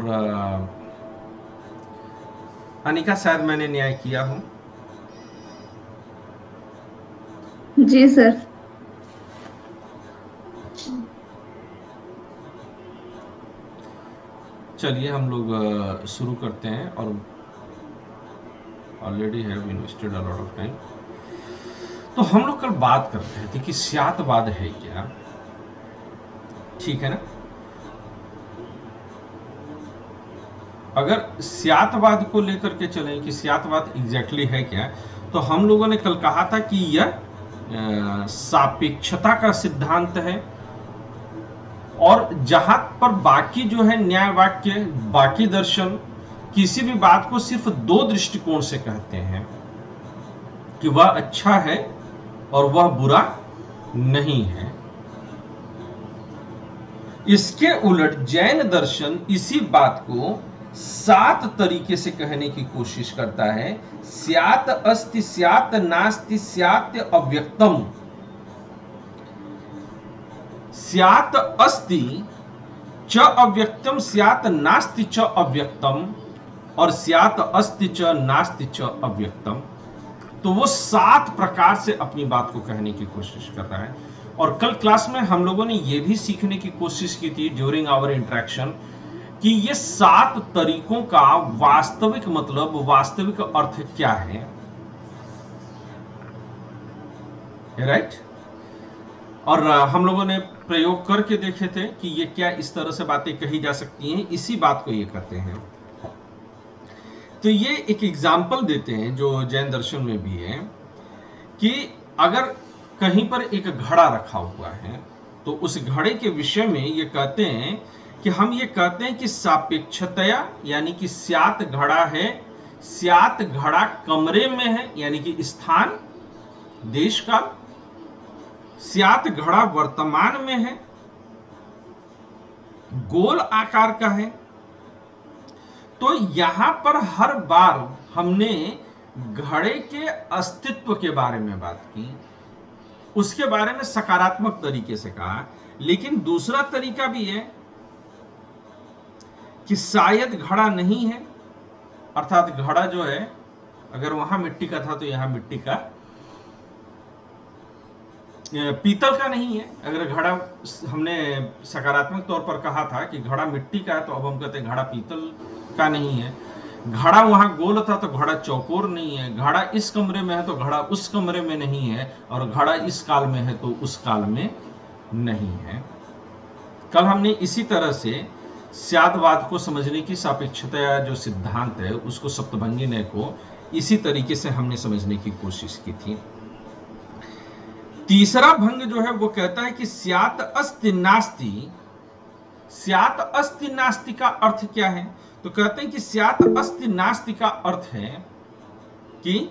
और अनिका शायद मैंने न्याय किया हूं। जी सर। चलिए हम लोग शुरू करते हैं। और already have invested a lot of time. तो हम लोग कल बात कर रहे थे कि स्यातवाद है क्या, ठीक है ना। अगर स्यातवाद को लेकर के चलें कि स्यातवाद एग्जैक्टली है क्या, तो हम लोगों ने कल कहा था कि यह सापेक्षता का सिद्धांत है। और जहां पर बाकी जो है न्याय वाक्य, बाकी दर्शन किसी भी बात को सिर्फ दो दृष्टिकोण से कहते हैं कि वह अच्छा है और वह बुरा नहीं है। इसके उलट जैन दर्शन इसी बात को 7 तरीके से कहने की कोशिश करता है। स्यात् अस्ति, स्यात् नास्ति, स्यात् अव्यक्तम, स्यात् अस्ति च अव्यक्तम, स्यात् नास्ति च अव्यक्तम, और स्यात् अस्ति च नास्ति च अव्यक्तम। तो वो 7 प्रकार से अपनी बात को कहने की कोशिश कर रहा है। और कल क्लास में हम लोगों ने ये भी सीखने की कोशिश की थी ड्यूरिंग आवर इंटरेक्शन कि ये 7 तरीकों का वास्तविक मतलब, वास्तविक अर्थ क्या है, राइट। और हम लोगों ने प्रयोग करके देखे थे कि ये क्या इस तरह से बातें कही जा सकती हैं, इसी बात को ये कहते हैं। तो ये एक एग्जाम्पल देते हैं जो जैन दर्शन में भी है कि अगर कहीं पर एक घड़ा रखा हुआ है तो उस घड़े के विषय में ये कहते हैं कि हम ये कहते हैं कि सापेक्षतया, यानी कि स्यात् घड़ा है, स्यात् घड़ा कमरे में है यानी कि स्थान देश का, स्यात् घड़ा वर्तमान में है, गोल आकार का है। तो यहां पर हर बार हमने घड़े के अस्तित्व के बारे में बात की, उसके बारे में सकारात्मक तरीके से कहा। लेकिन दूसरा तरीका भी है कि शायद घड़ा नहीं है, अर्थात घड़ा जो है अगर वहां मिट्टी का था तो यहां मिट्टी का, पीतल का नहीं है। अगर घड़ा हमने सकारात्मक तौर पर कहा था कि घड़ा मिट्टी का है, तो अब हम कहते हैं घड़ा पीतल का नहीं है। घड़ा वहां गोल था तो घड़ा चौकोर नहीं है। घड़ा इस कमरे में है तो घड़ा उस कमरे में नहीं है। और घड़ा इस काल में है तो उस काल में नहीं है। कल हमने इसी तरह से स्याद्वाद को समझने की सापेक्षता जो सिद्धांत है उसको सप्तभंगी न्याय को इसी तरीके से हमने समझने की कोशिश की थी। तीसरा भंग जो है वो कहता है कि स्यात् अस्ति नास्ति। स्यात् अस्ति नास्ति का अर्थ क्या है? तो कहते हैं कि स्यात् अस्ति नास्ति का अर्थ है कि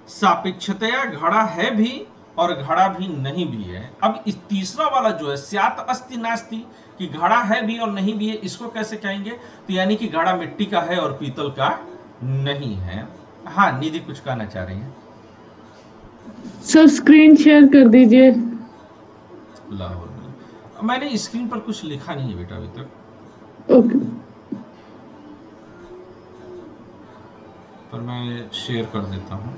सापेक्षतया घड़ा है भी और घड़ा भी नहीं भी है। अब इस तीसरा वाला जो है स्यात् अस्ति नास्ति, कि घड़ा है भी और नहीं भी है, इसको कैसे कहेंगे? तो यानी कि घड़ा मिट्टी का है और पीतल का नहीं है। हाँ, निधि कुछ कहना चाह रही है। सर स्क्रीन शेयर कर दीजिए। लाहौर में मैंने स्क्रीन पर कुछ लिखा नहीं है बेटा अभी तक। ओके। पर मैं शेयर कर देता हूं।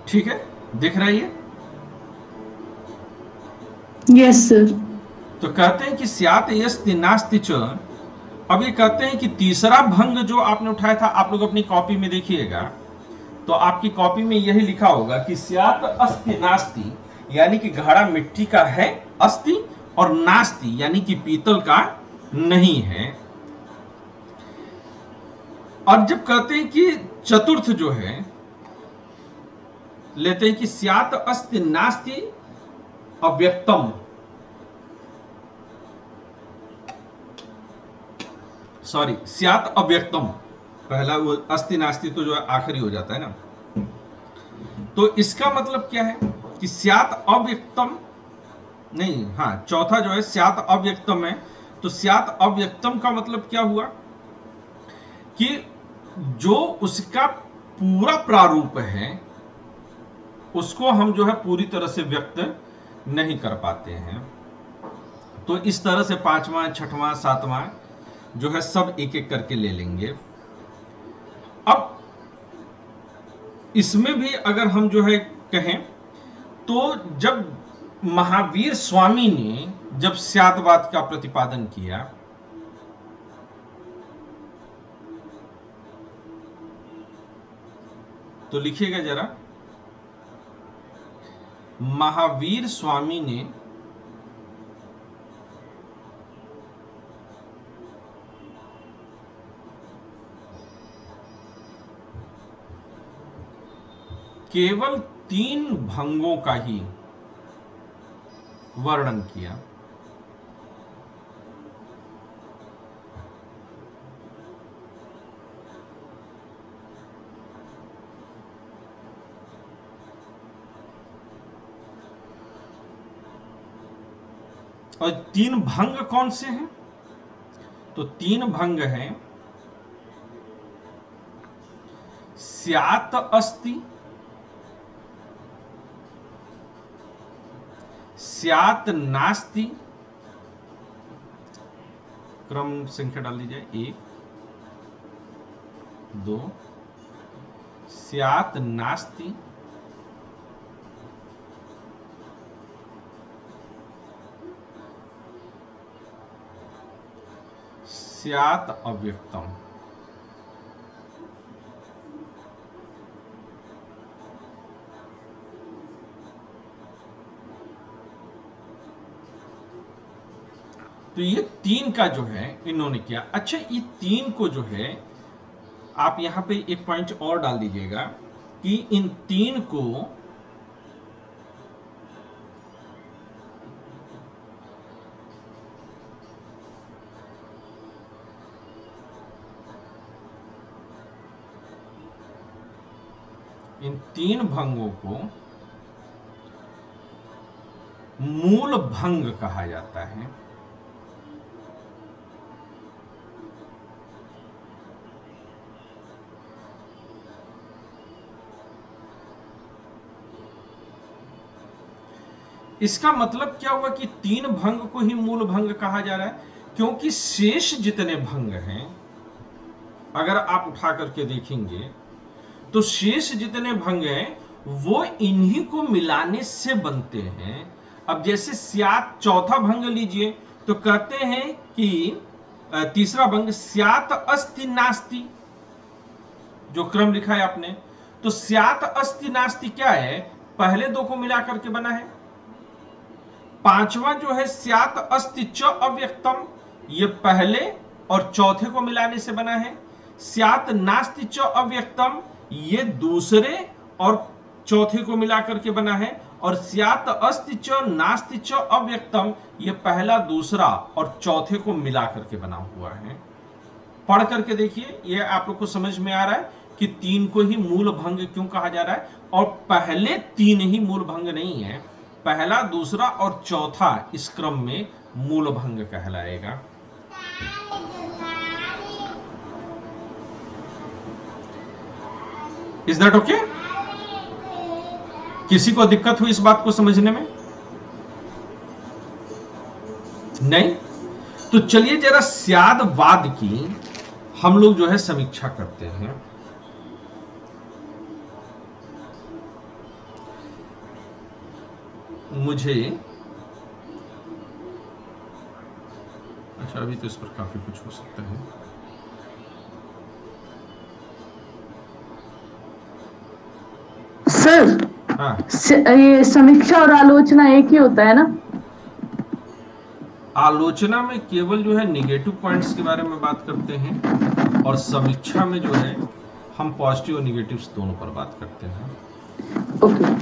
ठीक है, दिख रही है? Yes sir. तो कहते हैं कि स्यात् अस्ति नास्ति च। अब ये कहते हैं कि तीसरा भंग जो आपने उठाया था, आप लोग अपनी कॉपी में देखिएगा तो आपकी कॉपी में यही लिखा होगा कि स्यात् अस्ति नास्ति, यानी कि घड़ा मिट्टी का है, अस्ति, और नास्ति यानी कि पीतल का नहीं है। और जब कहते हैं कि चतुर्थ जो है लेते हैं कि स्यात् अस्ति नास्ति अव्यक्तम, सॉरी स्यात् अव्यक्तम, पहला वो अस्ति नास्ति तो जो है आखिरी हो जाता है ना। तो इसका मतलब क्या है कि स्यात् अव्यक्तम नहीं, हाँ चौथा जो है स्यात् अव्यक्तम है। तो स्यात् अव्यक्तम का मतलब क्या हुआ कि जो उसका पूरा प्रारूप है उसको हम जो है पूरी तरह से व्यक्त नहीं कर पाते हैं। तो इस तरह से 5वां, 6वां, 7वां जो है सब एक एक करके ले लेंगे। अब इसमें भी अगर हम जो है कहें तो जब महावीर स्वामी ने जब स्यादवाद का प्रतिपादन किया, तो लिखिएगा जरा, महावीर स्वामी ने केवल 3 भंगों का ही वर्णन किया। और 3 भंग कौन से हैं? तो 3 भंग हैं स्यात अस्ति, स्यात नास्ति, क्रम संख्या डाल दी जाए 1 2, स्यात नास्ति, स्यात अव्यक्तम। तो ये 3 का जो है इन्होंने किया। अच्छा, ये 3 को जो है आप यहां पे एक पॉइंट और डाल दीजिएगा कि इन 3 को इन 3 भंगों को मूल भंग कहा जाता है। इसका मतलब क्या हुआ कि 3 भंग को ही मूल भंग कहा जा रहा है, क्योंकि शेष जितने भंग हैं अगर आप उठा करके देखेंगे तो शेष जितने भंग हैं वो इन्हीं को मिलाने से बनते हैं। अब जैसे स्यात, चौथा भंग लीजिए तो कहते हैं कि तीसरा भंग स्यात अस्ति नास्ति, जो क्रम लिखा है आपने, तो स्यात अस्ति नास्ति क्या है? पहले 2 को मिला करके बना है। 5वां जो है स्यात अस्ति च अव्यक्तम, ये पहले और चौथे को मिलाने से बना है। स्यात नास्ति च अव्यक्तम, ये दूसरे और चौथे को मिला करके बना है। और स्यात अस्ति च नास्ति च अव्यक्तम, ये पहला, दूसरा और चौथे को मिला करके बना हुआ है। पढ़ करके देखिए, ये आप लोग को समझ में आ रहा है कि 3 को ही मूल भंग क्यों कहा जा रहा है। और पहले 3 ही मूल भंग नहीं है, पहला, दूसरा और चौथा इस क्रम में मूल भंग कहलाएगा। Is that okay? किसी को दिक्कत हुई इस बात को समझने में? नहीं? तो चलिए जरा स्यादवाद की हम लोग जो है समीक्षा करते हैं। मुझे अच्छा, अभी तो इस पर काफी कुछ हो सकता है। सर, हाँ, ये समीक्षा और आलोचना एक ही होता है ना? आलोचना में केवल जो है निगेटिव पॉइंट्स के बारे में बात करते हैं, और समीक्षा में जो है हम पॉजिटिव और निगेटिव्स दोनों पर बात करते हैं। ओके।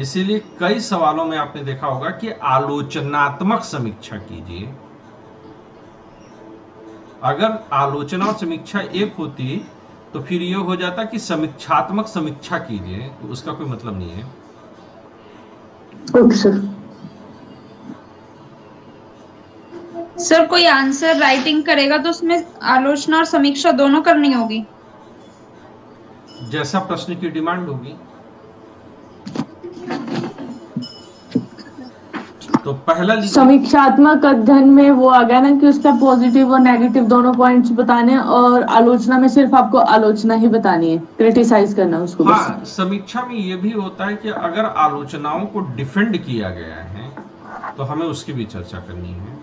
इसीलिए कई सवालों में आपने देखा होगा कि आलोचनात्मक समीक्षा कीजिए। अगर आलोचना और समीक्षा एक होती तो फिर यह हो जाता कि समीक्षात्मक समीक्षा कीजिए, तो उसका कोई मतलब नहीं है। Okay sir. सर कोई आंसर राइटिंग करेगा तो उसमें आलोचना और समीक्षा दोनों करनी होगी। जैसा प्रश्न की डिमांड होगी। तो पहला लिखिए। समीक्षात्मक अध्ययन में वो आ गया ना कि उसका पॉजिटिव और नेगेटिव दोनों पॉइंट्स बताने हैं, और आलोचना में सिर्फ आपको आलोचना ही बतानी है, क्रिटिसाइज करना है उसको बस। हाँ, समीक्षा में ये भी होता है कि अगर आलोचनाओं को डिफेंड किया गया है तो हमें उसकी भी चर्चा करनी है।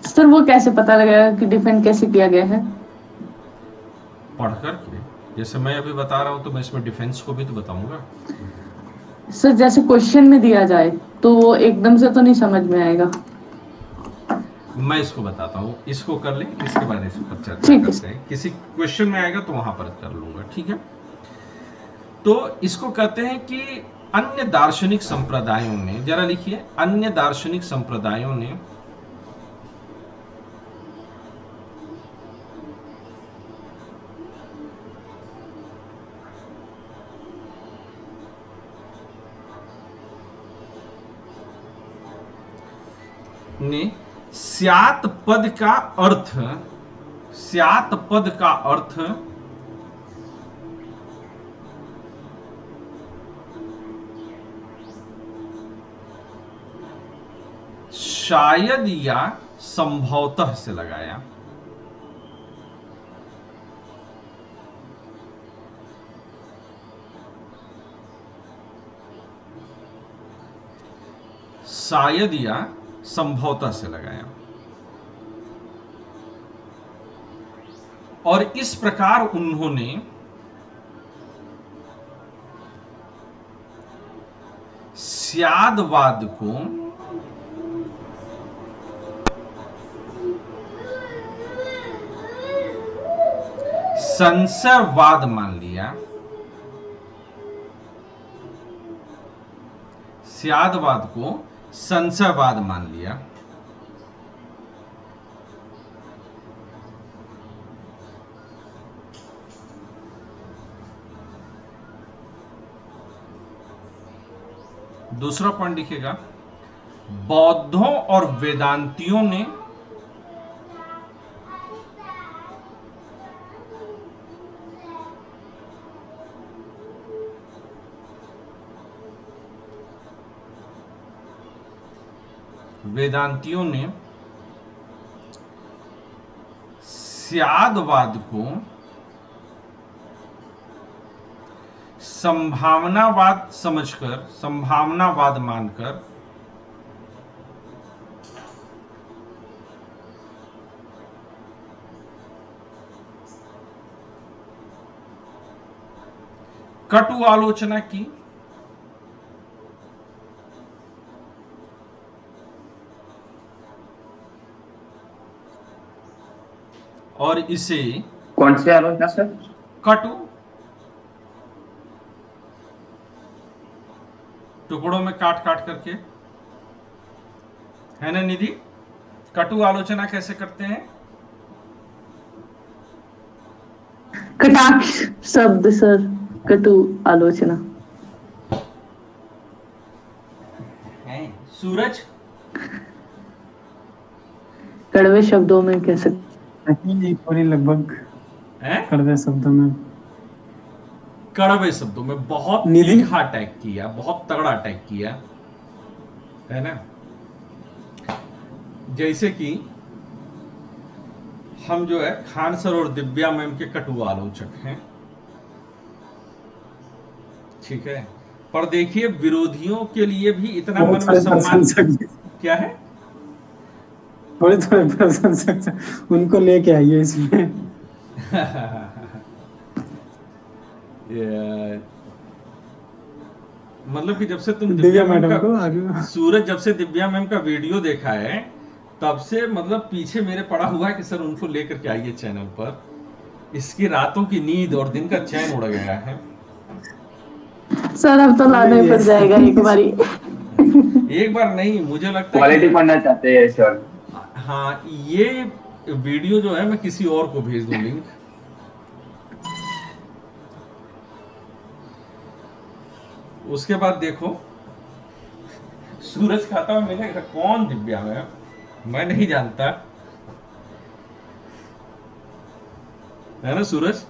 सर वो कैसे पता लगेगा कि डिफेंड कैसे किया गया है? पढ़ करके, जैसे मैं अभी बता रहा हूं तो मैं इसमें डिफेंस को भी तो बताऊंगा। सर जैसे क्वेश्चन में दिया जाए तो वो एकदम से तो नहीं समझ में आएगा। मैं इसको बताता हूँ, इसको कर ले, इसके बाद इस पर चर्चा ठीक है। करते हैं। किसी क्वेश्चन में आएगा तो वहां पर कर लूंगा, ठीक है। तो इसको कहते हैं कि अन्य दार्शनिक संप्रदायों ने, जरा लिखिए, अन्य दार्शनिक संप्रदायों ने स्यात् पद का अर्थ, स्यात् पद का अर्थ शायद या संभवतः से लगाया। शायद या संभवतः से लगाया। और इस प्रकार उन्होंने स्यादवाद को संशयवाद मान लिया। स्यादवाद को संशयवाद मान लिया। दूसरा पॉइंट लिखिएगा, बौद्धों और वेदांतियों ने स्यादवाद को संभावनावाद समझकर, संभावनावाद मानकर कटु आलोचना की। और इसे, कौन सी आलोचना सर? कटु, टुकड़ों में काट काट करके, है ना निधि? कटु आलोचना कैसे करते हैं? कटाक्ष शब्द सर, कटु आलोचना है। सूरज, कड़वे शब्दों में कह सकते पूरी लगभग कड़वे शब्दों में, कड़वे शब्दों में बहुत निधि तीखा अटैक किया, बहुत तगड़ा अटैक किया, है ना। जैसे कि हम जो है खान सर और दिव्या मैम के कटु आलोचक हैं, ठीक है। पर देखिए विरोधियों के लिए भी इतना मन में सम्मान क्या है, थोड़े थोड़े प्रशंसक उनको लेके आइए इसमें। मतलब कि जब से तुम दिव्या मैडम को आगे, सूरज जब से दिव्या मैम का वीडियो देखा है तब से मतलब पीछे मेरे पड़ा हुआ है कि सर उनको लेकर के आइए चैनल पर। इसकी रातों की नींद और दिन का चैन उड़ गया है। सर अब तो लाना ही पड़ जाएगा एक बारी। एक बार नहीं, मुझे लगता है क्वालिटी पढ़ना चाहते हैं सर। हाँ, ये वीडियो जो है मैं किसी और को भेज दूं लिंक। उसके बाद देखो सूरज खाता हुआ मिलेगा। कौन दिव्या मैम? मैं नहीं जानता। है ना सूरज?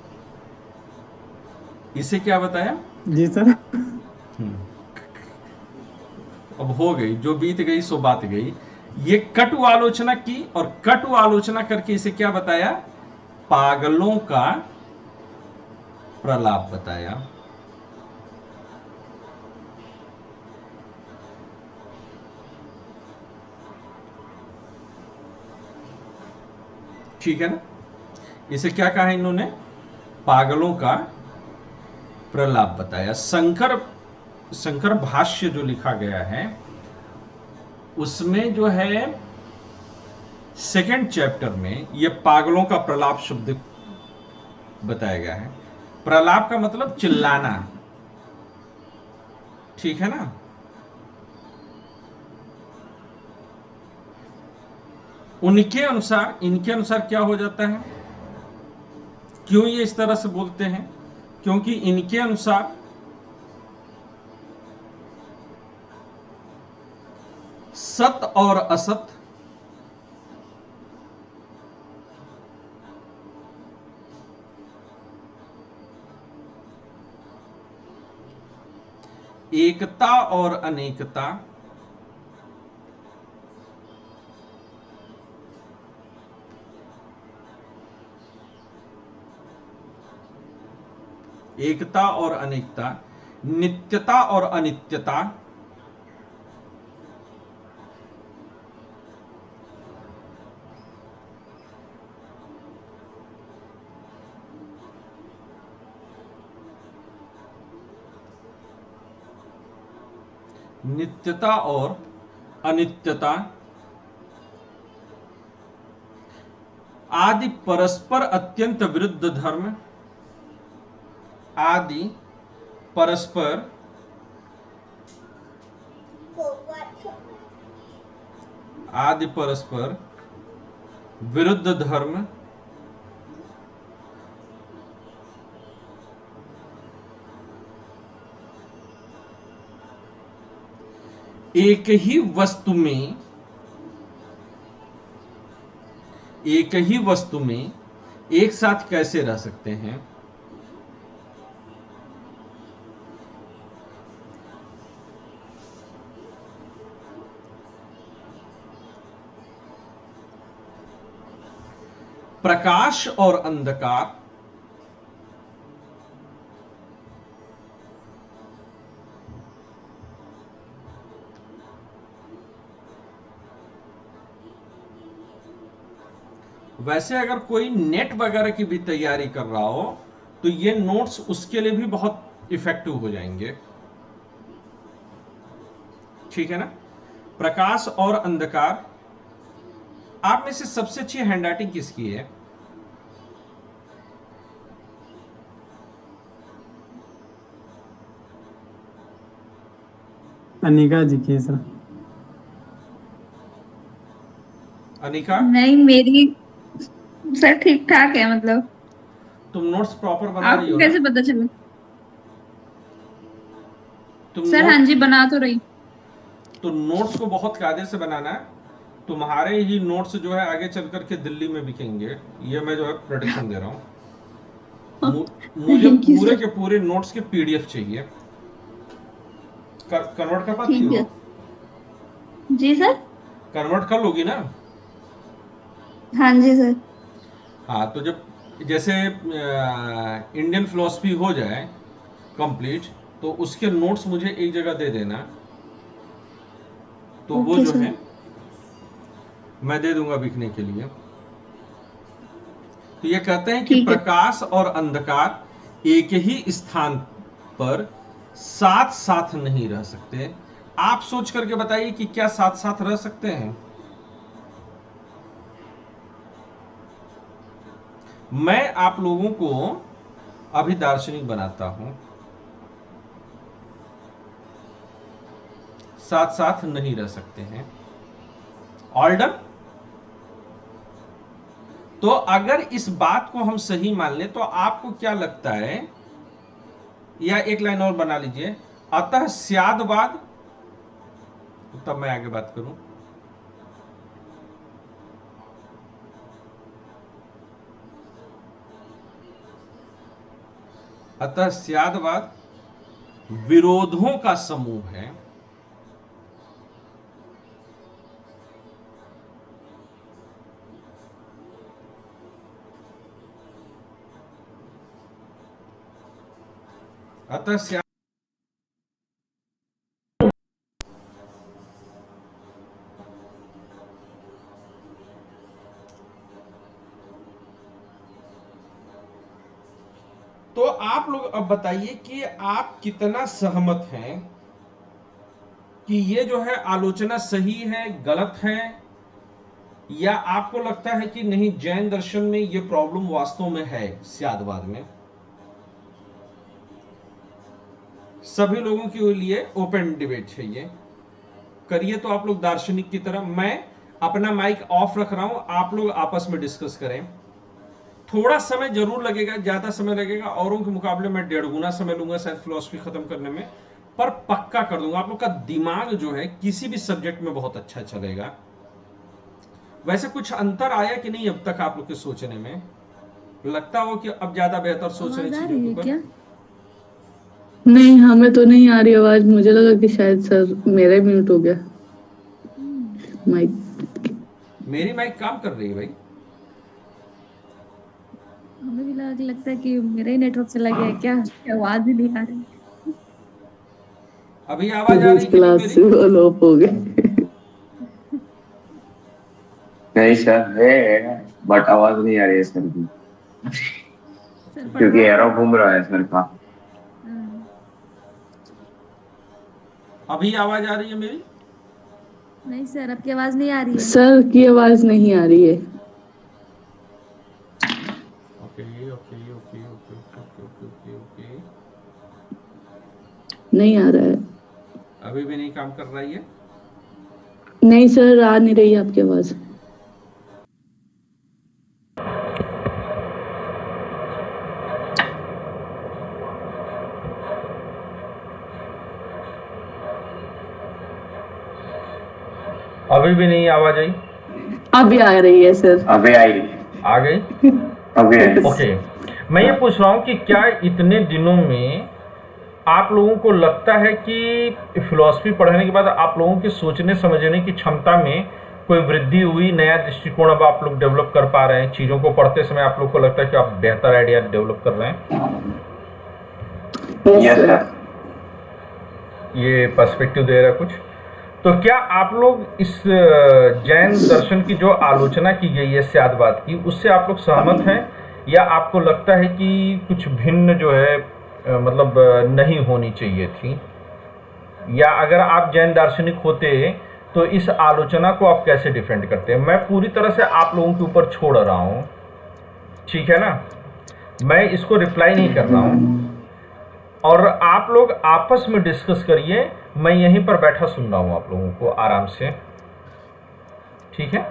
इसे क्या बताया? जी सर। अब हो गई, जो बीत गई सो बात गई। ये कटु आलोचना की, और कटु आलोचना करके इसे क्या बताया? पागलों का प्रलाप बताया। ठीक है ना? इसे क्या कहा इन्होंने? पागलों का प्रलाप बताया। शंकर भाष्य जो लिखा गया है उसमें जो है सेकंड चैप्टर में ये पागलों का प्रलाप शब्द बताया गया है। प्रलाप का मतलब चिल्लाना, ठीक है ना? उनके अनुसार, इनके अनुसार क्या हो जाता है? क्यों ये इस तरह से बोलते हैं? क्योंकि इनके अनुसार सत और असत, एकता और अनेकता, एकता और अनेकता, नित्यता और अनित्यता, नित्यता और अनित्यता आदि परस्पर अत्यंत विरुद्ध धर्म, आदि परस्पर विरुद्ध धर्म एक ही वस्तु में एक साथ कैसे रह सकते हैं? प्रकाश और अंधकार, वैसे अगर कोई नेट वगैरह की भी तैयारी कर रहा हो तो ये नोट्स उसके लिए भी बहुत इफेक्टिव हो जाएंगे, ठीक है ना? प्रकाश और अंधकार। आप में से सबसे अच्छी हैंडराइटिंग किसकी है? अनिका जी की है सर। अनिका, नहीं, मेरी सर ठीक ठाक है, मतलब तुम नोट्स प्रॉपर बना रही आपको हो ना? कैसे पता चला? तुम सर हाँ नोट जी, बना तो रही। तो नोट्स को बहुत कायदे से बनाना है। तुम्हारे ही नोट्स जो है आगे चल करके दिल्ली में बिकेंगे, ये मैं जो है प्रेडिक्शन दे रहा हूँ। मुझे थैंक यू पूरे सर। के पूरे नोट्स के पीडीएफ चाहिए। कन्वर्ट कर पाती ठीक हो? है जी सर। कन्वर्ट कर लोगी ना? हाँ जी सर। हाँ, तो जब जैसे इंडियन फिलोसफी हो जाए कंप्लीट, तो उसके नोट्स मुझे एक जगह दे देना, तो वो ओके जो सर। है मैं दे दूंगा बिकने के लिए। तो ये कहते हैं कि ठीक है। प्रकाश और अंधकार एक ही स्थान पर साथ साथ नहीं रह सकते। आप सोच करके बताइए कि क्या साथ साथ रह सकते हैं? मैं आप लोगों को अभी दार्शनिक बनाता हूं। साथ साथ नहीं रह सकते हैं। All done? तो अगर इस बात को हम सही मान लें तो आपको क्या लगता है, या एक लाइन और बना लीजिए, अतः स्यादवाद, तब मैं आगे बात करूं। अतः स्यादवाद विरोधों का समूह है। अतः तो आप लोग अब बताइए कि आप कितना सहमत हैं कि ये जो है आलोचना सही है, गलत है, या आपको लगता है कि नहीं, जैन दर्शन में ये प्रॉब्लम वास्तव में है स्यादवाद में? सभी लोगों के लिए ओपन डिबेट है ये। करिए तो आप लोग दार्शनिक की तरह। मैं अपना माइक ऑफ रख रहा हूं, आप लोग आपस में डिस्कस करें। थोड़ा समय जरूर लगेगा, ज्यादा समय लगेगा, औरों के मुकाबले मैं 1.5 गुना समय लूंगा शायद फिलॉसफी खत्म करने में, पर पक्का कर दूंगा आप लोग का दिमाग जो है किसी भी सब्जेक्ट में बहुत अच्छा चलेगा। वैसे कुछ अंतर आया कि नहीं अब तक आप लोग के सोचने में? लगता हो कि अब ज्यादा बेहतर सोच रहे आवाज आ रही है चीजों क्या? नहीं, हमें तो नहीं आ रही आवाज। मुझे लगा कि शायद सर मेरा ही म्यूट हो गया माइक। मेरी माइक काम कर रही है भाई। हमें भी लगता है कि मेरा ही नेटवर्क चला गया है क्या? आवाज ही नहीं आ रही। अभी आवाज आ रही कि नहीं क्लास मेरी? से वो लोप हो गए। नहीं सर है, बट आवाज नहीं आ रही है सर की, सर पढ़ क्योंकि रहा है। एरो घूम रहा है सर का। हाँ। अभी आवाज आ रही है मेरी? नहीं सर, आपकी आवाज नहीं आ रही है। सर की आवाज नहीं आ रही है। Okay okay okay okay okay okay okay okay. नहीं आ रहा है। अभी भी नहीं काम कर रही है? नहीं सर, आ नहीं रही आपकी आवाज। अभी भी नहीं आवाज आई? अभी आ रही है सर। अबे आई, आ गई? अबे आई। ओके, मैं ये पूछ रहा हूँ कि क्या इतने दिनों में आप लोगों को लगता है कि फिलॉसफी पढ़ने के बाद आप लोगों की सोचने समझने की क्षमता में कोई वृद्धि हुई, नया दृष्टिकोण अब आप लोग डेवलप कर पा रहे हैं? चीज़ों को पढ़ते समय आप लोग को लगता है कि आप बेहतर आइडिया डेवलप कर रहे हैं? Yes sir. ये पर्सपेक्टिव दे रहा है कुछ। तो क्या आप लोग इस जैन दर्शन की जो आलोचना की गई है स्यादवाद की, उससे आप लोग सहमत हैं, या आपको लगता है कि कुछ भिन्न जो है मतलब नहीं होनी चाहिए थी? या अगर आप जैन दार्शनिक होते तो इस आलोचना को आप कैसे डिफेंड करते हैं? मैं पूरी तरह से आप लोगों के ऊपर छोड़ रहा हूँ, ठीक है ना? मैं इसको रिप्लाई नहीं कर रहा हूँ, और आप लोग आपस में डिस्कस करिए। मैं यहीं पर बैठा सुन रहा हूँ आप लोगों को आराम से, ठीक है?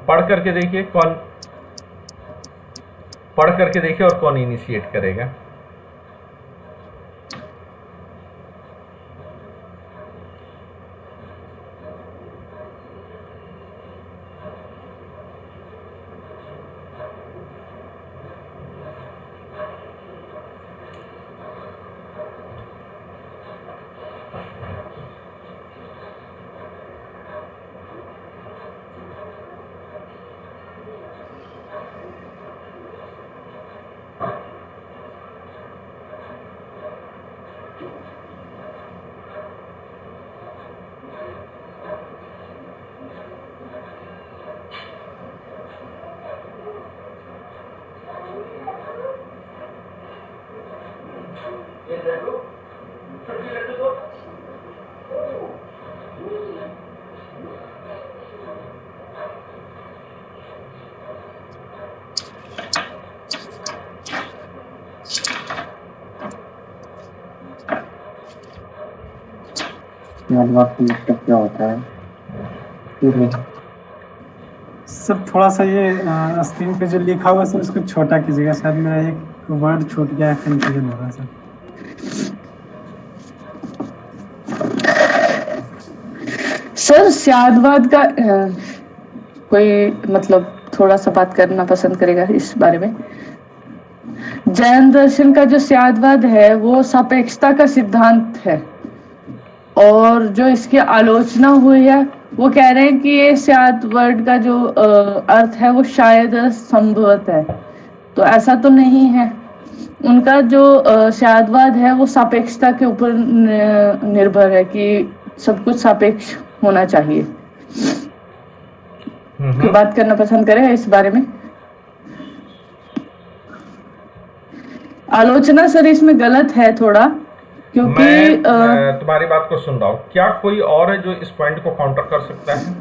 पढ़ करके देखिए कौन पढ़ करके देखिए और कौन इनिशिएट करेगा। क्या होता है सर? थोड़ा सा ये स्क्रीन पे जो लिखा हुआ है सर, उसको छोटा कीजिएगा। शायद मेरा एक वर्ड छूट गया है, कंफ्यूजन हो रहा है सर। सर स्यादवाद का कोई मतलब थोड़ा सा बात करना पसंद करेगा इस बारे में। जैन दर्शन का जो स्यादवाद है वो सापेक्षता का सिद्धांत है, और जो इसकी आलोचना हुई है वो कह रहे हैं कि ये स्याद वर्ड का जो अर्थ है वो शायद संभवत है, तो ऐसा तो नहीं है। उनका जो स्यादवाद है वो सापेक्षता के ऊपर निर्भर है कि सब कुछ सापेक्ष होना चाहिए। कोई बात करना पसंद करेगा इस बारे में? आलोचना सर इसमें गलत है थोड़ा, क्योंकि मैं तुम्हारी बात को सुन रहा हूँ। क्या कोई और है जो इस पॉइंट को काउंटर कर सकता है?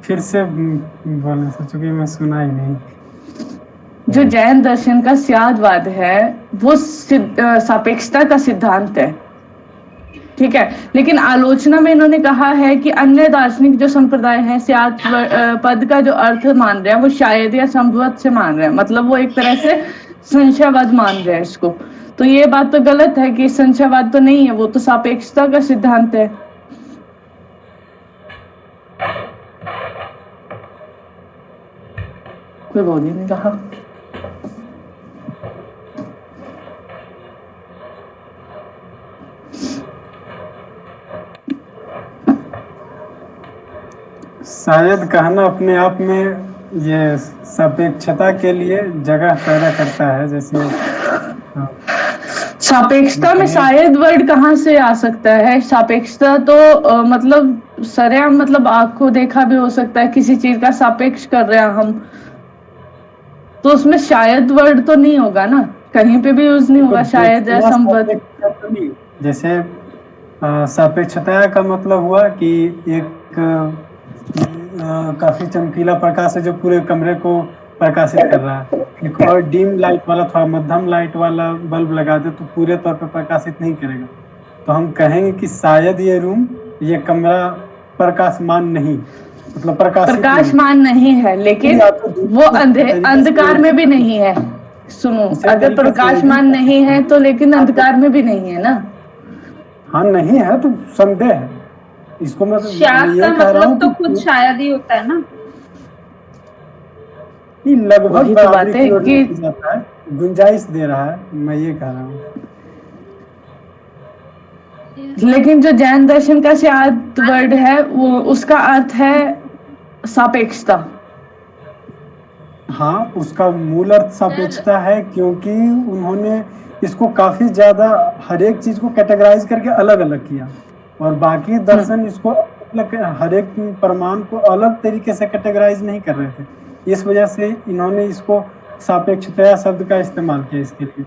फिर से बोलना सर, चूंकि मैं सुना ही नहीं। जो जैन दर्शन का स्यादवाद है वो सापेक्षता का सिद्धांत है, ठीक है, लेकिन आलोचना में इन्होंने कहा है कि अन्य दार्शनिक जो संप्रदाय हैं स्याद पद का जो अर्थ मान रहे हैं वो शायद या संभवत से मान रहे हैं, मतलब वो एक तरह से संशयवाद मान रहे हैं इसको। तो ये बात तो गलत है कि संशयवाद तो नहीं है, वो तो सापेक्षता का सिद्धांत है। कोई बोल ही नहीं रहा। शायद कहना अपने आप में ये सापेक्षता के लिए जगह पैदा करता है। जैसे सापेक्षता में शायद वर्ड कहाँ से आ सकता है? सापेक्षता तो मतलब सरेआम मतलब आंखों देखा भी हो सकता है, किसी चीज का सापेक्ष कर रहे हैं हम, तो उसमें शायद वर्ड तो नहीं होगा ना, कहीं पे भी यूज नहीं होगा शायद या संभवत। जैसे सापेक्षता का मतलब हुआ कि एक काफी चमकीला प्रकाश है जो पूरे कमरे को प्रकाशित कर रहा है, एक और डिम लाइट वाला थोड़ा मध्यम लाइट वाला बल्ब लगा दे तो पूरे तौर पर प्रकाशित नहीं करेगा। तो हम कहेंगे कि शायद ये रूम, ये कमरा प्रकाशमान नहीं, मतलब प्रकाशमान नहीं है, लेकिन वो अंधकार में भी नहीं है। सुनो, अगर प्रकाशमान नहीं है तो लेकिन अंधकार में भी नहीं है ना। हाँ नहीं है तो संदेह है इसको। मैं शायद का मतलब तो खुद शायद ही होता है ना, लगभग तो बात है कि जाता है, गुंजाइश दे रहा है, मैं ये कह रहा हूँ। लेकिन जो जैन दर्शन का स्याद वर्ड है वो उसका अर्थ है सापेक्षता। हाँ, उसका मूल अर्थ सापेक्षता है, क्योंकि उन्होंने इसको काफी ज्यादा हर एक चीज को कैटेगराइज करके अलग अलग किया, और बाकी दर्शन इसको हर एक प्रमाण को अलग तरीके से कैटेगराइज नहीं कर रहे थे। इस वजह से इन्होंने इसको सापेक्षता शब्द का इस्तेमाल किया इसके लिए,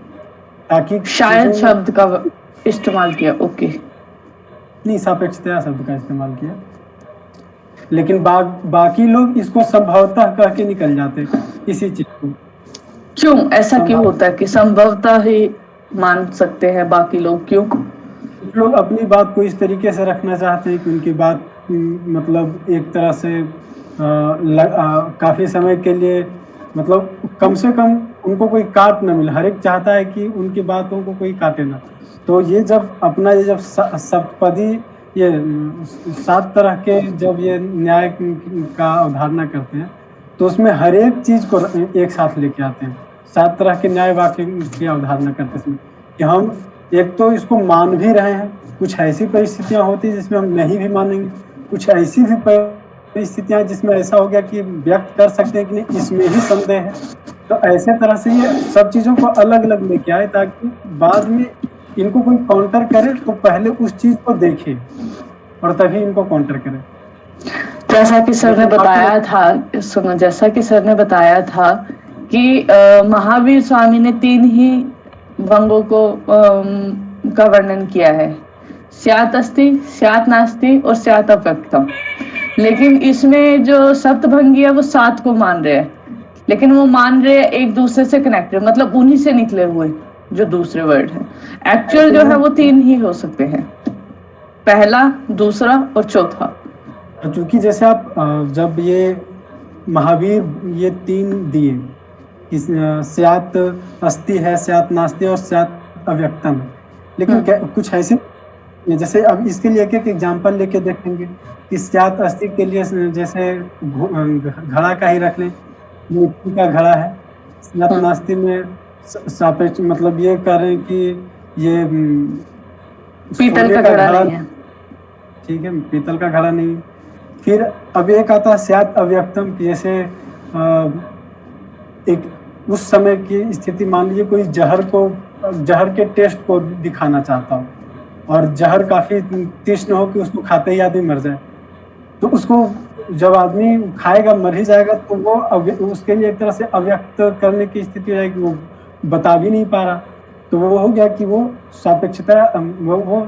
ताकि शायद शब्द का इस्तेमाल किया। ओके, नहीं, सापेक्षता शब्द का इस्तेमाल किया, लेकिन बाकी लोग इसको संभवतः कह के निकल जाते इसी चीज को। क्यों ऐसा क्यों होता है कि संभवतः ही मान सकते हैं बाकी लोग? क्यों? लोग अपनी बात को इस तरीके से रखना चाहते हैं कि उनकी बात मतलब एक तरह से काफी समय के लिए, मतलब कम से कम उनको कोई काट न मिले। हर एक चाहता है कि उनकी बातों को कोई काटे ना। तो ये जब सप्तपदी ये 7 तरह के जब ये न्याय का अवधारणा करते हैं तो उसमें हर एक चीज को एक साथ लेके आते हैं। 7 तरह के न्याय वाक्य की अवधारणा करते समय कि हम एक तो इसको मान भी रहे हैं, कुछ ऐसी परिस्थितियां होती है जिसमें हम नहीं भी मानेंगे, कुछ ऐसी भी परिस्थितियां जिसमें ऐसा हो गया कि व्यक्त कर सकते हैं कि नहीं, इसमें ही संदेह है। तो ऐसे तरह से ये सब चीजों को अलग अलग लेके आए, ताकि बाद में इनको कोई काउंटर करे तो पहले उस चीज को देखे और तभी इनको काउंटर करे। जैसा कि सर ने बताया था, सुनो, जैसा कि सर ने बताया था कि महावीर स्वामी ने 3 ही भंगों को का वर्णन किया है, स्यात् अस्ति, स्यात् नास्ति और स्यात् अव्यक्तम। लेकिन इसमें जो सप्तभंगी है वो 7 को मान रहे हैं, लेकिन वो मान रहे हैं एक दूसरे से कनेक्टेड, मतलब उन्हीं से निकले हुए जो दूसरे वर्ड है। एक्चुअल जो है वो 3 ही हो सकते हैं, पहला, दूसरा और चौथा। क्योंकि जैसे आप जब ये महावीर ये 3 दिए, स्यात् अस्ति है, स्यात् नास्ति और स्यात् अव्यक्तम है, लेकिन कुछ ऐसी जैसे अब इसके लिए एक एग्जांपल लेके देखेंगे कि स्यात् अस्थि के लिए जैसे घड़ा का ही रख लें, मिट्टी का घड़ा है, स्यात् नास्ति में सापेक्ष मतलब ये करें कि ये पीतल का घड़ा नहीं है, ठीक है, पीतल का घड़ा नहीं। फिर अब एक आता है स्यात् अव्यक्तम, जैसे एक उस समय की स्थिति, मान लीजिए कोई जहर के टेस्ट को दिखाना चाहता हो और जहर काफी तीक्ष्ण हो कि उसको खाते ही आदमी मर जाए, तो उसको जब आदमी खाएगा मर ही जाएगा, तो वो उसके लिए एक तरह से अव्यक्त करने की स्थिति रहेगी, वो बता भी नहीं पा रहा, तो वो हो गया कि वो सापेक्षता वो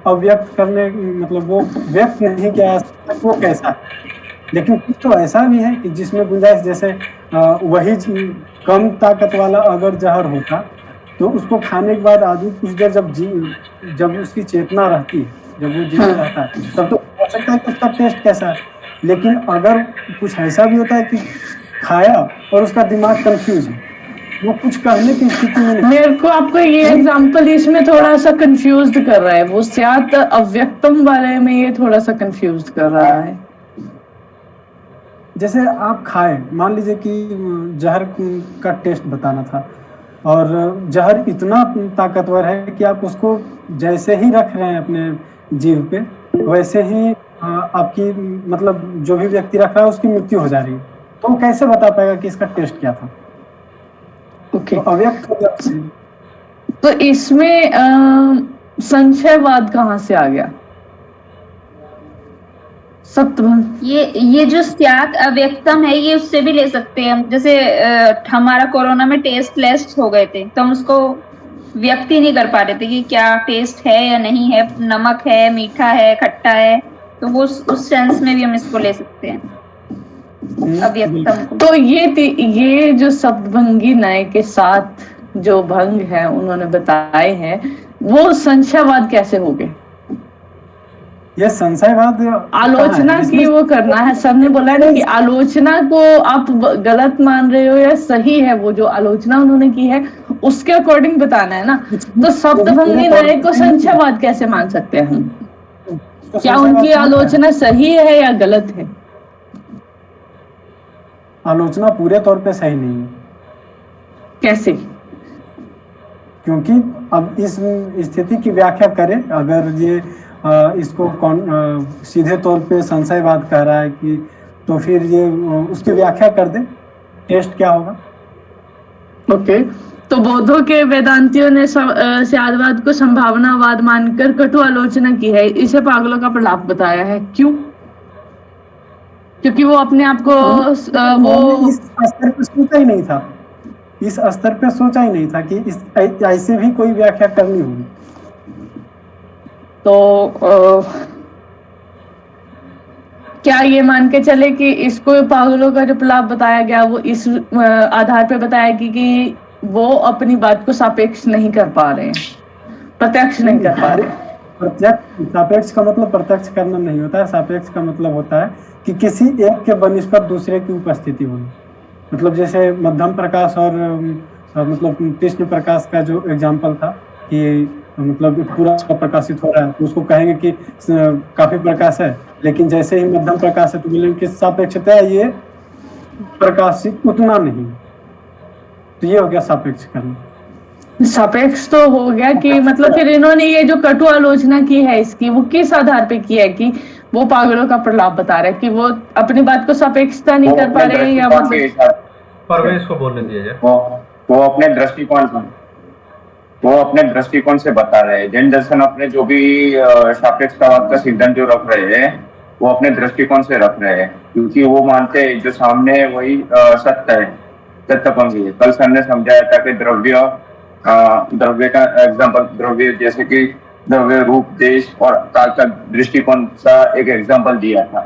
अव्यक्त करने मतलब वो व्यक्त नहीं किया वो कैसा है। लेकिन कुछ तो ऐसा भी है कि जिसमें गुंजाइश, जैसे वही कम ताकत वाला अगर जहर होता तो उसको खाने के बाद आदमी कुछ देर जब उसकी चेतना रहती है, जब वो जीवित रहता है, तब तो हो सकता है कि उसका टेस्ट कैसा है। लेकिन अगर कुछ ऐसा भी होता है कि खाया और उसका दिमाग कंफ्यूज है, वो कुछ कहने की स्थिति में नहीं। मेरे को आपको ये एग्जांपल इसमें थोड़ा सा कंफ्यूज कर रहा है, वो स्यात् अव्यक्तम वाले में ये थोड़ा सा कंफ्यूज कर रहा है। जैसे आप खाए, मान लीजिए कि जहर का टेस्ट बताना था और जहर इतना ताकतवर है कि आप उसको जैसे ही रख रहे हैं अपने जीभ पे, वैसे ही आपकी मतलब जो भी व्यक्ति रख रहा है उसकी मृत्यु हो जा रही है, तो वो कैसे बता पाएगा कि इसका टेस्ट क्या था? ओके, तो अव्यक्त हो जाता है। तो इसमें संशयवाद कहाँ से आ गया? सप्तभंग ये जो स्यात् अव्यक्तम है, ये उससे भी ले सकते हैं हम। जैसे हमारा कोरोना में टेस्ट लेस हो गए थे, तो हम उसको व्यक्त ही नहीं कर पा रहे थे कि क्या टेस्ट है या नहीं है, नमक है, मीठा है, खट्टा है, तो वो उस सेंस में भी हम इसको ले सकते हैं अव्यक्तम को। तो ये जो सप्तभंगी न्याय के साथ जो भंग है उन्होंने बताए हैं, वो संशयवाद कैसे हो गए? ये संशयवाद आलोचना की वो करना है, सर ने बोला है ना कि आलोचना को आप गलत मान रहे हो या सही है, वो जो आलोचना उन्होंने की है उसके अकॉर्डिंग बताना है ना। तो सप्तभंगी न्याय को संशयवाद कैसे मान सकते हैं हम? क्या उनकी आलोचना सही है या गलत है? आलोचना पूरे तौर पे सही नहीं है। कैसे? क्योंकि अब इस स्थिति की व्याख्या करें, अगर ये इसको सीधे तौर पे संशयवाद कह रहा है कि, तो फिर ये उसकी व्याख्या कर दे, टेस्ट क्या होगा। ओके, तो बौद्धों के वेदांतियों ने स्याद्वाद को संभावनावाद मानकर कटु आलोचना की है, इसे पागलों का प्रलाप बताया है। क्यों? क्योंकि वो अपने आप को वो इस स्तर पे सोचा ही नहीं था, इस स्तर पे सोचा ही नहीं था कि इस ऐसे भी कोई व्याख्या करनी होगी। तो क्या ये मान के चले कि इसको पागलों का जो प्रलाप बताया गया वो इस आधार पे बताया कि वो अपनी बात को सापेक्ष नहीं कर पा रहे हैं, प्रत्यक्ष नहीं कर पा रहे। प्रत्यक्ष सापेक्ष का मतलब प्रत्यक्ष करना नहीं होता है। सापेक्ष का मतलब होता है कि किसी एक के बनिस्पत दूसरे की उपस्थिति होनी। मतलब जैसे मध्यम प्रकाश और मतलब तीक्ष्ण प्रकाश का जो एग्जाम्पल था कि मतलब पूरा प्रकाशित हो रहा है, तो उसको कहेंगे कि काफी प्रकाश है, लेकिन जैसे ही मध्यम प्रकाश है तो बोलेंगे कि सापेक्षता ये प्रकाशित उतना नहीं, तो ये हो गया सापेक्ष करना। सापेक्ष तो हो गया कि मतलब फिर इन्होंने ये जो कटु आलोचना की है इसकी, वो किस आधार पे की है कि वो पागलों का प्रलाप बता रहे हैं कि वो अपनी बात को सापेक्षता नहीं कर पा रहे हैं, या मतलब परवेश को बोलने दिया जाए। वो अपने दृष्टिकोण से बता रहे हैं। जैन दर्शन अपने जो भी सापेक्षतावाद का सिद्धांत जो रख रहे हैं, वो अपने दृष्टिकोण से रख रहे हैं, क्योंकि वो मानते हैं जो सामने है वही सत्य है, सत्यपंगी है। कल सर ने समझाया था कि द्रव्य का एग्जाम्पल, द्रव्य जैसे कि द्रव्य, रूप, देश और काल का दृष्टिकोण का एक एग्जाम्पल दिया था।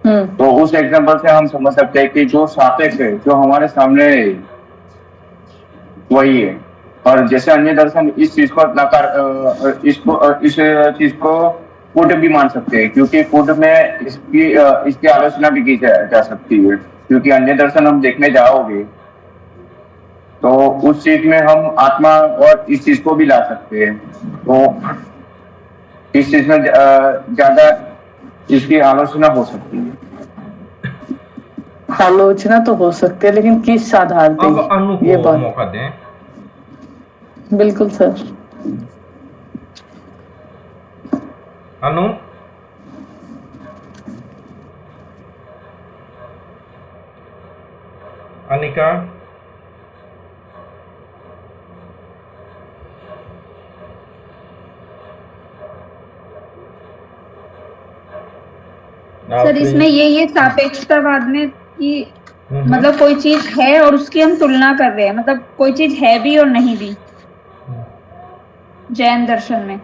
तो उस एग्जाम्पल से हम समझ सकते हैं कि जो सापेक्ष है, जो हमारे सामने है, वही है। और जैसे अन्य दर्शन इस चीज को इस चीज को फूड भी मान सकते हैं, क्योंकि फूड में इसकी आलोचना भी की जा सकती है, क्योंकि अन्य दर्शन हम देखने जाओगे तो उस चीज में हम आत्मा और इस चीज को भी ला सकते हैं। तो इस चीज में ज्यादा इसकी आलोचना हो सकती है। आलोचना तो हो सकती है, लेकिन किस आधार अब अनु पे, ये को बात। मौका दें। बिल्कुल सर। अनु, अनिका, सर इसमें ये सापेक्षतावाद में कि मतलब कोई चीज है और उसकी हम तुलना कर रहे हैं, मतलब कोई चीज है भी और नहीं भी जैन दर्शन में।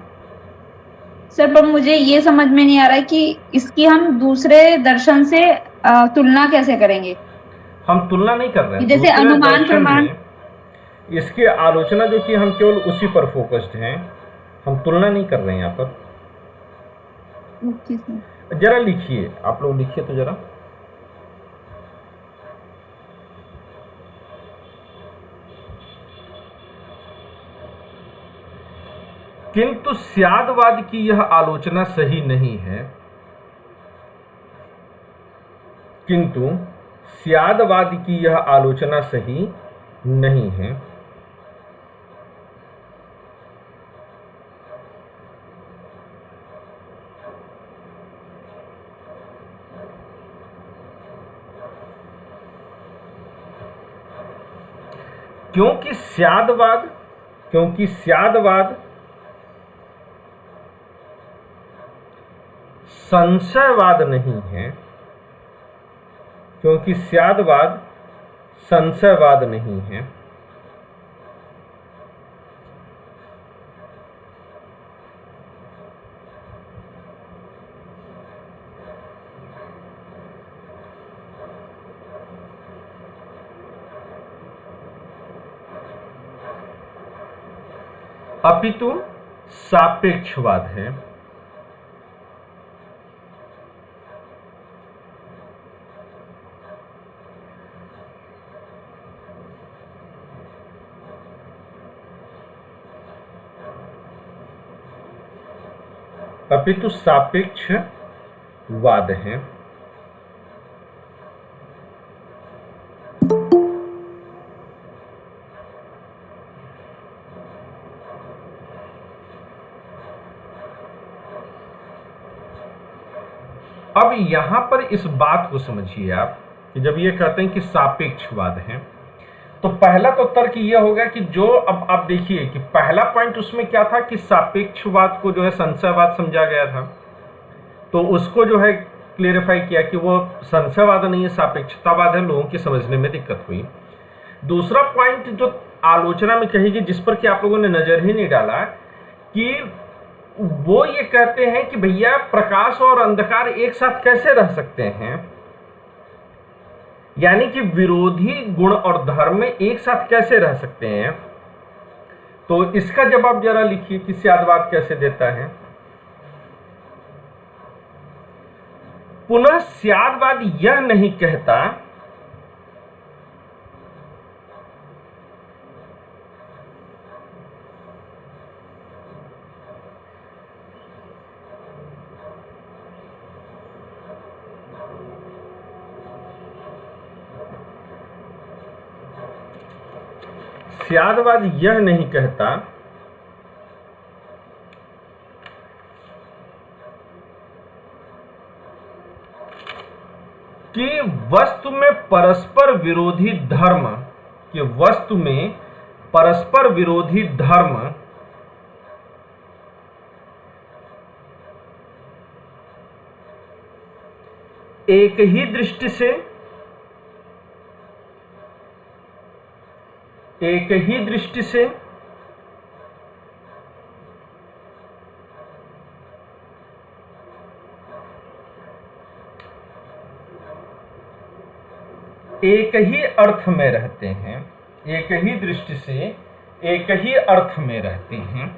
सर पर मुझे ये समझ में नहीं आ रहा है कि इसकी हम दूसरे दर्शन से तुलना कैसे करेंगे। हम तुलना नहीं कर रहे हैं जैसे दूसरे अनुमान दर्शन प्रमाण, में, इसकी आलोचना जो कि हम केवल उसी पर फोकस्ड हैं, हम तुलना नहीं कर रहे हैं यहाँ पर। जरा लिखिए, आप लोग लिखिए तो जरा। किंतु स्यादवाद की यह आलोचना सही नहीं है। किंतु स्यादवाद की यह आलोचना सही नहीं है। क्योंकि स्यादवाद संशयवाद नहीं है। क्योंकि स्यादवाद संशयवाद नहीं है। अपितु सापेक्षवाद है। अपितु सापेक्षवाद है। अब यहां पर इस बात को समझिए आप कि जब ये कहते हैं कि सापेक्षवाद है, तो पहला तो तर्क ये होगा कि जो अब आप देखिए कि पहला पॉइंट उसमें क्या था कि सापेक्षवाद को जो है संशयवाद समझा गया था, तो उसको जो है क्लेरिफाई किया कि वो संशयवाद नहीं है, सापेक्षतावाद है। लोगों की समझने में दिक्कत हुई। दूसरा पॉइंट जो आलोचना में कहेगी, जिस पर कि आप लोगों ने नजर ही नहीं डाला, कि वो ये कहते हैं कि भैया प्रकाश और अंधकार एक साथ कैसे रह सकते हैं, यानी कि विरोधी गुण और धर्म एक साथ कैसे रह सकते हैं। तो इसका जवाब जरा लिखिए कि स्यादवाद कैसे देता है। पुनः स्यादवाद यह नहीं कहता स्यादवाद यह नहीं कहता कि वस्तु में परस्पर विरोधी धर्म, कि वस्तु में परस्पर विरोधी धर्म एक ही दृष्टि से एक ही दृष्टि से एक ही अर्थ में रहते हैं, एक ही दृष्टि से एक ही अर्थ में रहते हैं।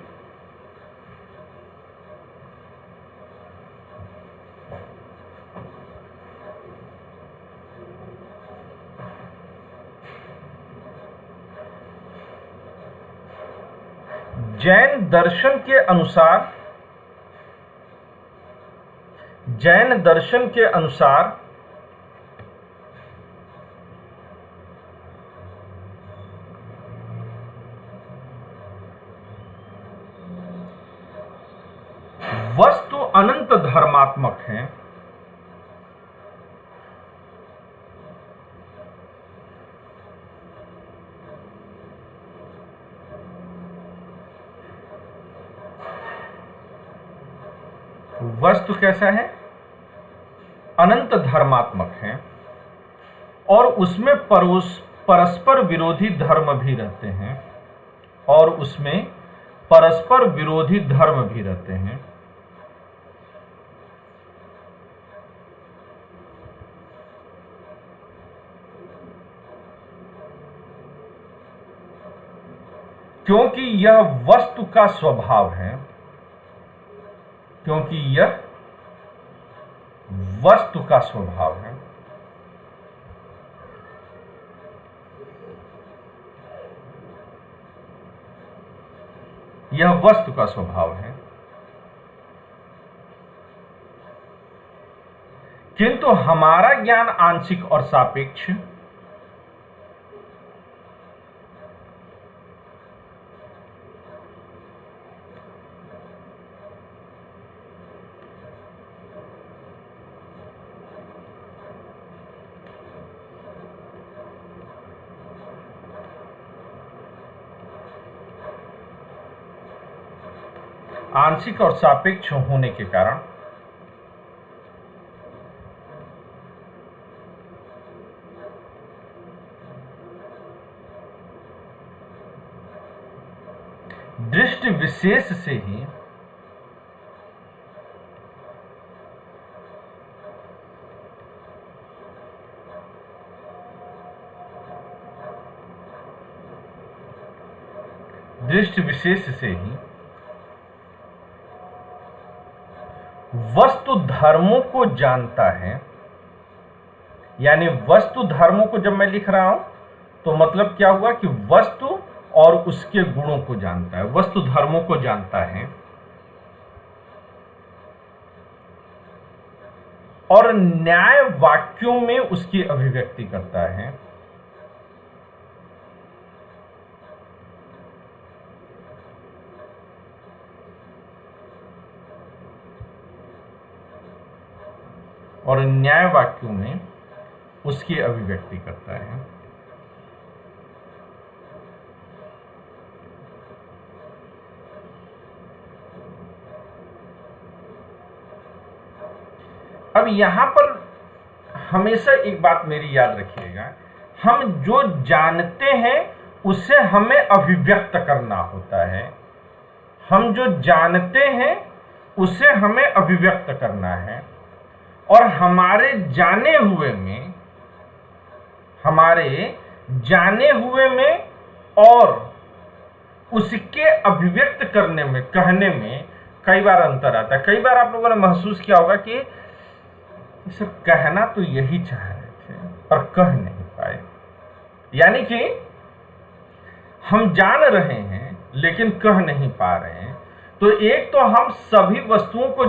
जैन दर्शन के अनुसार जैन दर्शन के अनुसार वस्तु अनंत धर्मात्मक है, वस्तु कैसा है? अनंत धर्मात्मक है और उसमें परस्पर विरोधी धर्म भी रहते हैं और उसमें परस्पर विरोधी धर्म भी रहते हैं। क्योंकि यह वस्तु का स्वभाव है, क्योंकि यह वस्तु का स्वभाव है। यह वस्तु का स्वभाव है, किंतु हमारा ज्ञान आंशिक और सापेक्ष आंशिक और सापेक्ष होने के कारण दृष्टि विशेष से ही वस्तु धर्मों को जानता है। यानी वस्तु धर्मों को जब मैं लिख रहा हूं तो मतलब क्या हुआ कि वस्तु और उसके गुणों को जानता है, वस्तु धर्मों को जानता है और न्याय वाक्यों में उसकी अभिव्यक्ति करता है। और न्याय वाक्यों में उसकी अभिव्यक्ति करता है। अब यहां पर हमेशा एक बात मेरी याद रखिएगा, हम जो जानते हैं उसे हमें अभिव्यक्त करना होता है। हम जो जानते हैं उसे हमें अभिव्यक्त करना है और हमारे जाने हुए में और उसके अभिव्यक्त करने में, कहने में कई बार अंतर आता है। कई बार आप लोगों ने महसूस किया होगा कि इसे कहना तो यही चाह रहे थे पर कह नहीं पाए। यानी कि हम जान रहे हैं लेकिन कह नहीं पा रहे हैं। तो एक तो हम सभी वस्तुओं को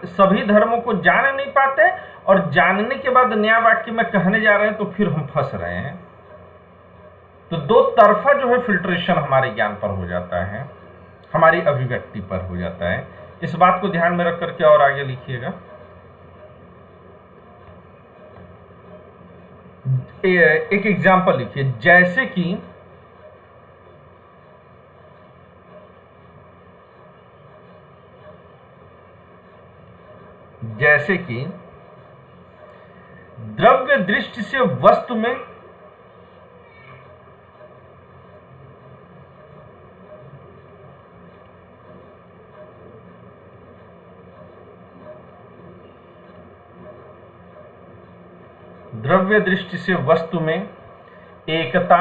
सभी धर्मों को जान नहीं पाते और जानने के बाद न्याय वाक्य में कहने जा रहे हैं तो फिर हम फंस रहे हैं। तो दो तरफा जो है फिल्ट्रेशन हमारे ज्ञान पर हो जाता है, हमारी अभिव्यक्ति पर हो जाता है। इस बात को ध्यान में रख करके और आगे लिखिएगा। एक एग्जाम्पल लिखिए, जैसे कि द्रव्य दृष्टि से वस्तु में एकता,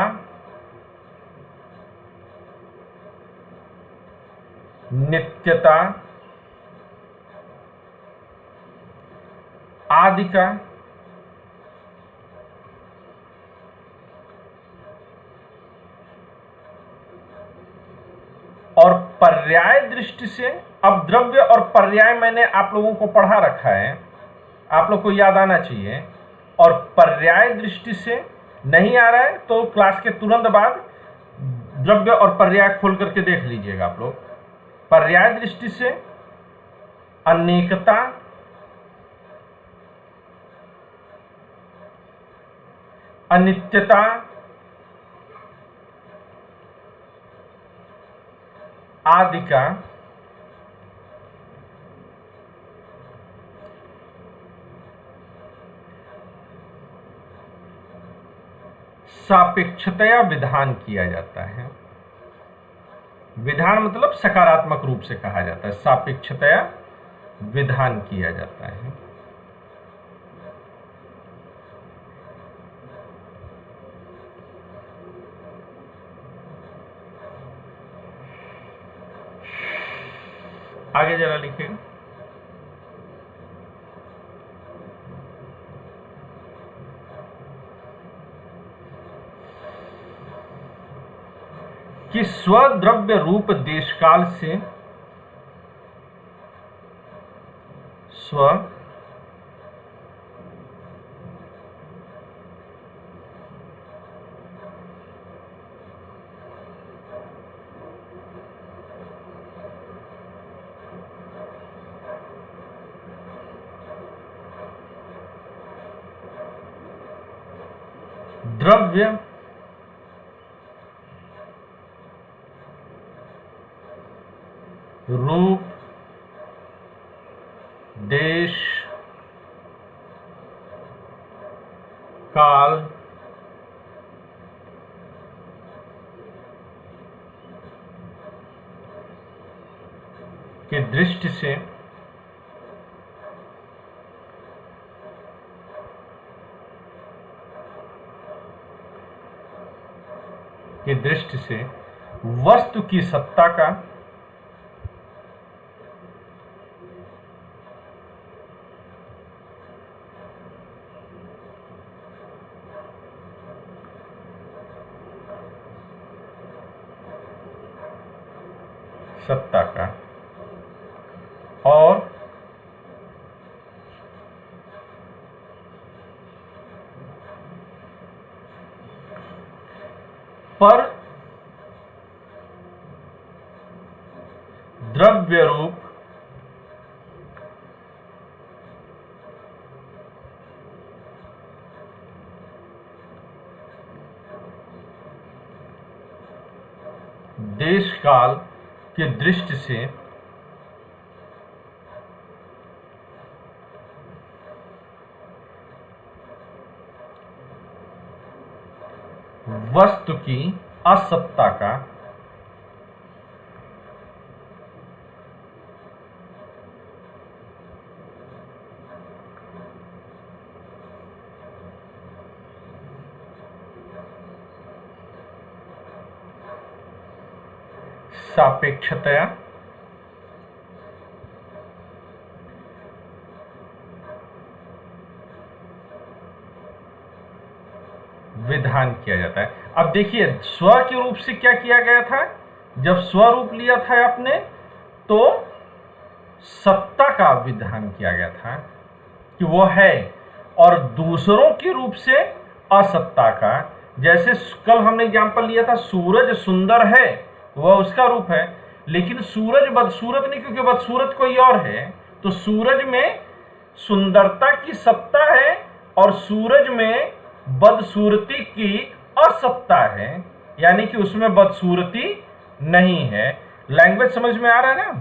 नित्यता आदि का और पर्याय दृष्टि से, अब द्रव्य और पर्याय मैंने आप लोगों को पढ़ा रखा है आप लोग को याद आना चाहिए। और पर्याय दृष्टि से नहीं आ रहा है तो क्लास के तुरंत बाद द्रव्य और पर्याय खोल करके देख लीजिएगा आप लोग। पर्याय दृष्टि से अनेकता, अनित्यता, आदि का सापेक्षतया विधान किया जाता है। विधान मतलब सकारात्मक रूप से कहा जाता है, सापेक्षतया विधान किया जाता है। आगे जरा लिखिएगा। कि स्वद्रव्य रूप देशकाल से स्व द्रव्य रूप देश काल की दृष्टि से वस्तु की सत्ता का और पर द्रव्य रूप देश काल की दृष्टि से वस्तु की असत्ता का सापेक्षतया विधान किया जाता है। अब देखिए स्व के रूप से क्या किया गया था, जब स्वरूप लिया था आपने तो सत्ता का विधान किया गया था कि वो है, और दूसरों के रूप से असत्ता का। जैसे कल हमने एग्जाम्पल लिया था, सूरज सुंदर है वह उसका रूप है, लेकिन सूरज बदसूरत नहीं, क्योंकि बदसूरत कोई और है। तो सूरज में सुंदरता की सत्ता है और सूरज में बदसूरती की असत्ता है, यानी कि उसमें बदसूरती नहीं है। लैंग्वेज समझ में आ रहा है ना?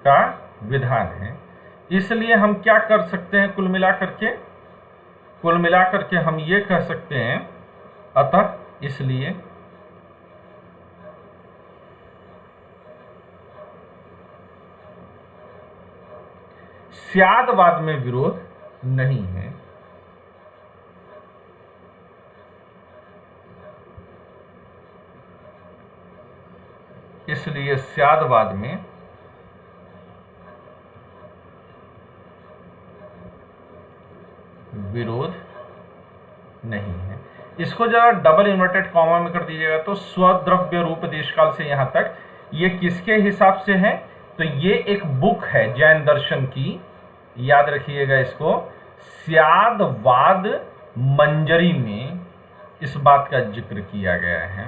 का विधान है। इसलिए हम क्या कर सकते हैं, कुल मिलाकर के हम ये कह सकते हैं, अतः इसलिए स्यादवाद में विरोध नहीं है। इसलिए स्यादवाद में विरोध नहीं है। इसको जरा डबल इन्वर्टेड कॉमा में कर दीजिएगा तो स्वद्रव्य रूप देशकाल से यहाँ तक ये किसके हिसाब से है? तो ये एक बुक है जैन दर्शन की, याद रखिएगा इसको, स्यादवाद मंजरी में इस बात का जिक्र किया गया है।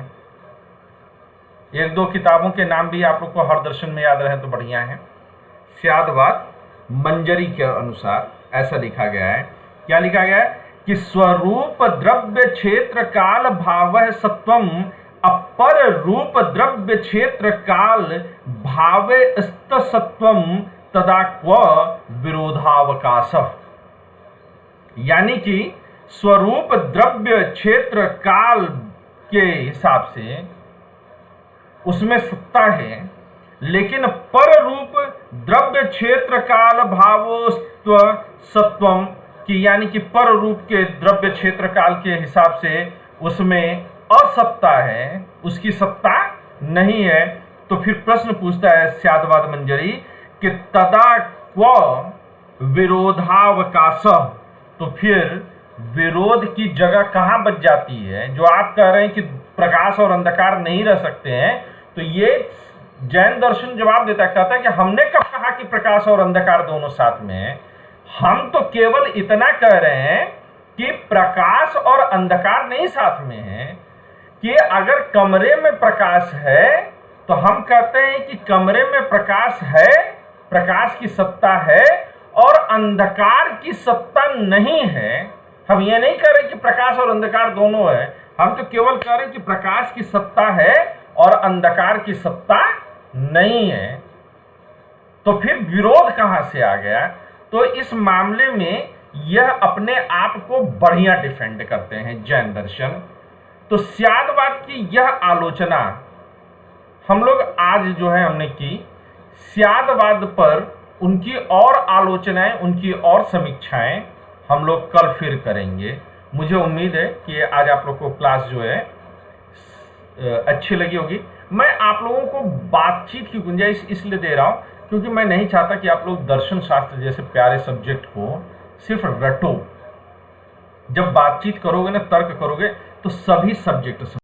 एक दो किताबों के नाम भी आप लोग को हर दर्शन में याद रहे तो बढ़िया है। स्यादवाद मंजरी के अनुसार ऐसा लिखा गया है। क्या लिखा गया है कि स्वरूप द्रव्य क्षेत्र काल भाव सत्वम अपर रूप द्रव्य क्षेत्र काल भावे सत्वम तदा क्व विरोधावकाश। यानी कि स्वरूप द्रव्य क्षेत्र काल के हिसाब से उसमें सत्ता है, लेकिन पर रूप द्रव्य क्षेत्र काल भावोस्त्व सत्वम की, यानी कि पर रूप के द्रव्य क्षेत्र काल के हिसाब से उसमें असत्ता है, उसकी सत्ता नहीं है। तो फिर प्रश्न पूछता है स्यादवाद मंजरी कि तदा क्व विरोधावकाश, तो फिर विरोध की जगह कहां बच जाती है? जो आप कह रहे हैं कि प्रकाश और अंधकार नहीं रह सकते हैं, तो ये जैन दर्शन जवाब देता है, कहता है कि हमने कब कहा कि प्रकाश और अंधकार दोनों साथ में है? हम तो केवल इतना कह रहे हैं कि प्रकाश और अंधकार नहीं साथ में है, कि अगर कमरे में प्रकाश है तो हम कहते हैं कि कमरे में प्रकाश है, प्रकाश की सत्ता है और अंधकार की सत्ता नहीं है। हम ये नहीं कह रहे कि प्रकाश और अंधकार दोनों है, हम तो केवल कह रहे हैं कि प्रकाश की सत्ता है और अंधकार की सत्ता नहीं है। तो फिर विरोध कहां से आ गया? तो इस मामले में यह अपने आप को बढ़िया डिफेंड करते हैं जैन दर्शन। तो स्यादवाद की यह आलोचना हम लोग आज जो है हमने की, स्यादवाद पर उनकी और आलोचनाएं, उनकी और समीक्षाएं हम लोग कल फिर करेंगे। मुझे उम्मीद है कि आज आप लोग को क्लास जो है अच्छी लगी होगी। मैं आप लोगों को बातचीत की गुंजाइश इसलिए दे रहा हूं क्योंकि मैं नहीं चाहता कि आप लोग दर्शन शास्त्र जैसे प्यारे सब्जेक्ट को सिर्फ रटो। जब बातचीत करोगे ना, तर्क करोगे, तो सभी सब्जेक्ट